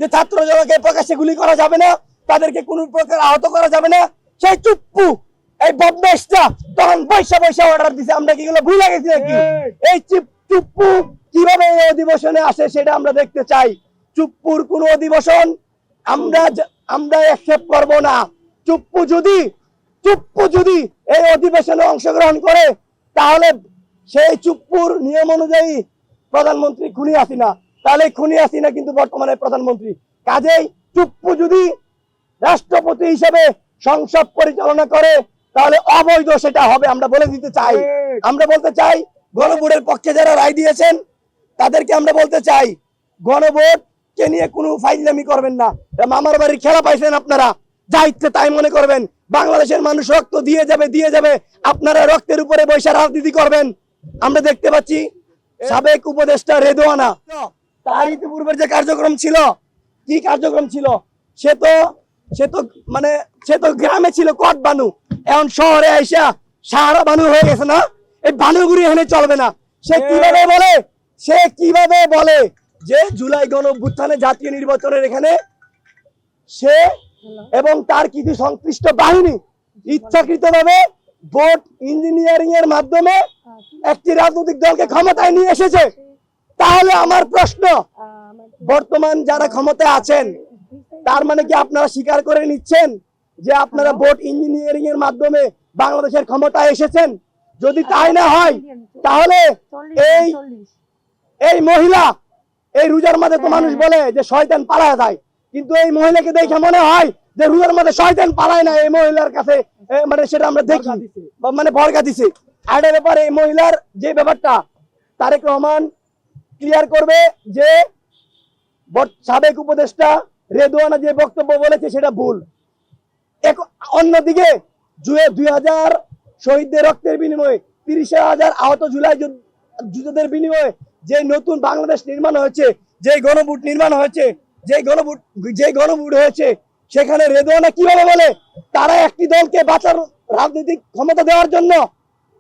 যে ছাত্র জনকে প্রকাশ্যে গুলি করা যাবে না, তাদেরকে কোনো প্রকার আহত করা যাবে না, সেই চুপ্পু এই বদমাইশটা তখন পয়সা অর্ডার দিছে। আমরা কি এগুলো ভুলে গেছি নাকি? এই চুপ্পু কিভাবে এই অধিবেশনে আসে সেটা আমরা দেখতে চাই। চুপ্পুর কোন অধিবেশন আমরা অ্যাকসেপ্ট করব না। চুপ্পু যদি এই অধিবেশনে অংশগ্রহণ করে তাহলে সেই চুপ্পুর নিয়ম অনুযায়ী প্রধানমন্ত্রী খুনি হাসিনা, তাহলে খুনি হাসিনা কিন্তু বর্তমানে প্রধানমন্ত্রী। কাজেই চুপ্পু যদি রাষ্ট্রপতি হিসেবে সংসদ পরিচালনা করে তাহলে অবৈধ সেটা হবে, আমরা বলে দিতে চাই। আমরা বলতে চাই গণভোটের পক্ষে যারা রায় দিয়েছেন তাদেরকে আমরা বলতে চাই গণভোটকে নিয়ে কোনো ফাইজলামি করবেন না। মামার বাড়ির খেলা পাইছেন আপনারা, যা ইচ্ছে তাই মনে করবেন। বাংলাদেশের মানুষ রক্ত দিয়ে যাবে, আপনারা রক্তের উপরে বৈশা রাজনীতি করবেন। আমরা দেখতে পাচ্ছি সাবেক উপদেষ্টা রেদওয়ানা, তার ইতিপূর্বের যে কার্যক্রম ছিল, কি কার্যক্রম ছিল, সে তো গ্রামে ছিল কট বানু, এখন শহরে আইসা সাহারা বানু হয়ে গেছে না। এই বানুগুড়ি এখানে চলবে না। সে কিভাবে বলে যে জুলাই গণ অভ্যুত্থানে জাতীয় নির্বাচনের এখানে সে এবং তার কিছু সংশ্লিষ্ট বাহিনী ইচ্ছাকৃতভাবে ভোট ইঞ্জিনিয়ারিং এর মাধ্যমে একটি রাজনৈতিক দলকে ক্ষমতায় নিয়ে এসেছে। তাহলে আমার প্রশ্ন, বর্তমান যারা ক্ষমতায় আছেন তার মানে কি আপনারা স্বীকার করে নিচ্ছেন যে আপনারা ভোট ইঞ্জিনিয়ারিং এর মাধ্যমে বাংলাদেশের ক্ষমতায় এসেছেন? যদি তাই না হয় তাহলে এই মহিলা, এই রোজার মাঝে তো মানুষ বলে যে শয়তান পালায় যায়, কিন্তু এই মহিলাকে দেখে মনে হয় যে রোজার মাঝে শয়তান পালায় না। এই মহিলার কাছে মানে সেটা আমরা দেখি মানে বর্গা দিছে। আর এর ব্যাপারে এই মহিলার যে ব্যাপারটা তারেক রহমান ক্লিয়ার করবে যে সাবেক উপদেষ্টা রেদওয়ানা যে বক্তব্য বলেছে সেটা ভুল। অন্যদিকে 2000 শহীদদের রক্তের বিনিময়ে 30,000 আহত জুলাই যুদ্ধের বিনিময়ে যে নতুন বাংলাদেশ নির্মাণ হয়েছে, যে গণভোট নির্মাণ হয়েছে, যে গণভোট হয়েছে, সেখানে রেদওয়ানা কিভাবে বলে তারা একটি দলকে বাঁচার রাজনৈতিক ক্ষমতা দেওয়ার জন্য,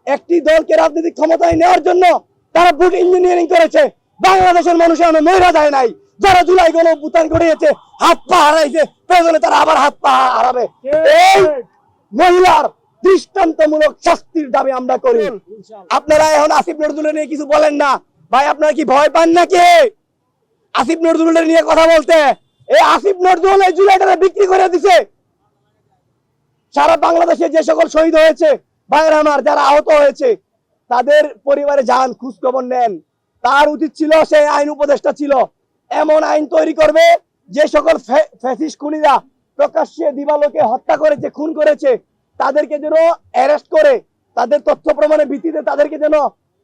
একটি দলকে রাজনৈতিক ক্ষমতায় নেওয়ার জন্য তারা ভোট ইঞ্জিনিয়ারিং করেছে। বাংলাদেশের মানুষ এখনো মহিলা যায় নাই। যারা জুলাই গণ অভ্যুত্থান করিয়েছে হাত পা হারাইছে, প্রয়োজনে তারা আবার হাত পা হারাবে। এই মহিলার দৃষ্টান্তমূলক শাস্তির দাবি আমরা করি। আপনারা এখন আসিফ নজরুলের নিয়ে কিছু বলেন না ভাই, আপনারা কি ভয় পান নাকি আসিফ নজরুলের নিয়ে কথা বলতে? এই আসিফ নজরুল এই জুলাইটা বিক্রি করে দিছে। সারা বাংলাদেশে যে সকল শহীদ হয়েছে ভাইয়ের আমার, যারা আহত হয়েছে তাদের পরিবারে যান, খোঁজ খবর নেন। তার উচিত ছিল, সে আইন উপদেষ্টা ছিল, এমন আইন তৈরি করবে যে সকল ফ্যাসিস্ট খুনিরা প্রকাশ্যে দিবালোকে হত্যা করেছে, খুন করেছে, তাদেরকে যেন অ্যারেস্ট করে তাদের তথ্য প্রমাণের ভিত্তিতে তাদেরকে যেন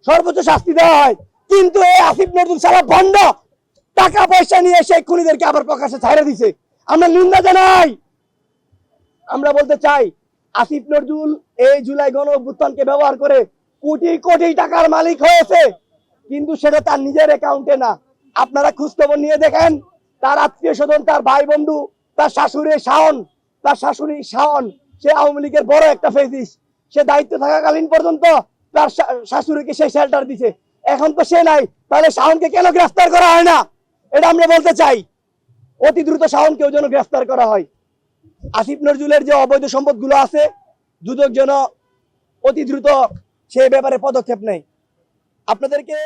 সর্বোচ্চ শাস্তি দেওয়া হয়। কিন্তু এই আসিফ নজরুল সারা বন্ধ টাকা পয়সা নিয়ে সেই খুনিদেরকে আবার প্রকাশ্যে ছাড়ে দিছে। আমরা নিন্দা জানাই। আমরা বলতে চাই আসিফ নজরুল এই জুলাই গণ অভ্যুত্থানকে ব্যবহার করে কোটি কোটি টাকার মালিক হয়েছে, কিন্তু সেটা তার নিজের অ্যাকাউন্টে না। আপনারা খোঁজ খবর নিয়ে দেখেন, তার আত্মীয় স্বজন, তার ভাই বন্ধু, তার শাশুড়ি শাওন, সে আওয়ামী লীগের বড় একটা ফেসিস। সে দায়িত্ব থাকাকালীন পর্যন্ত তার শাশুড়িকে সে শেল্টার দিছে, এখন তো সে নাই। তাহলে শাওনকে কেন গ্রেফতার করা হয় না? এটা আমরা বলতে চাই। অতি দ্রুত শাওনকেও যেন গ্রেফতার করা হয়। আসিফ নজরুলের যে অবৈধ সম্পদগুলো আছে, দুদক যেন অতি দ্রুত সেই ব্যাপারে পদক্ষেপ নেয়। আপনাদেরকে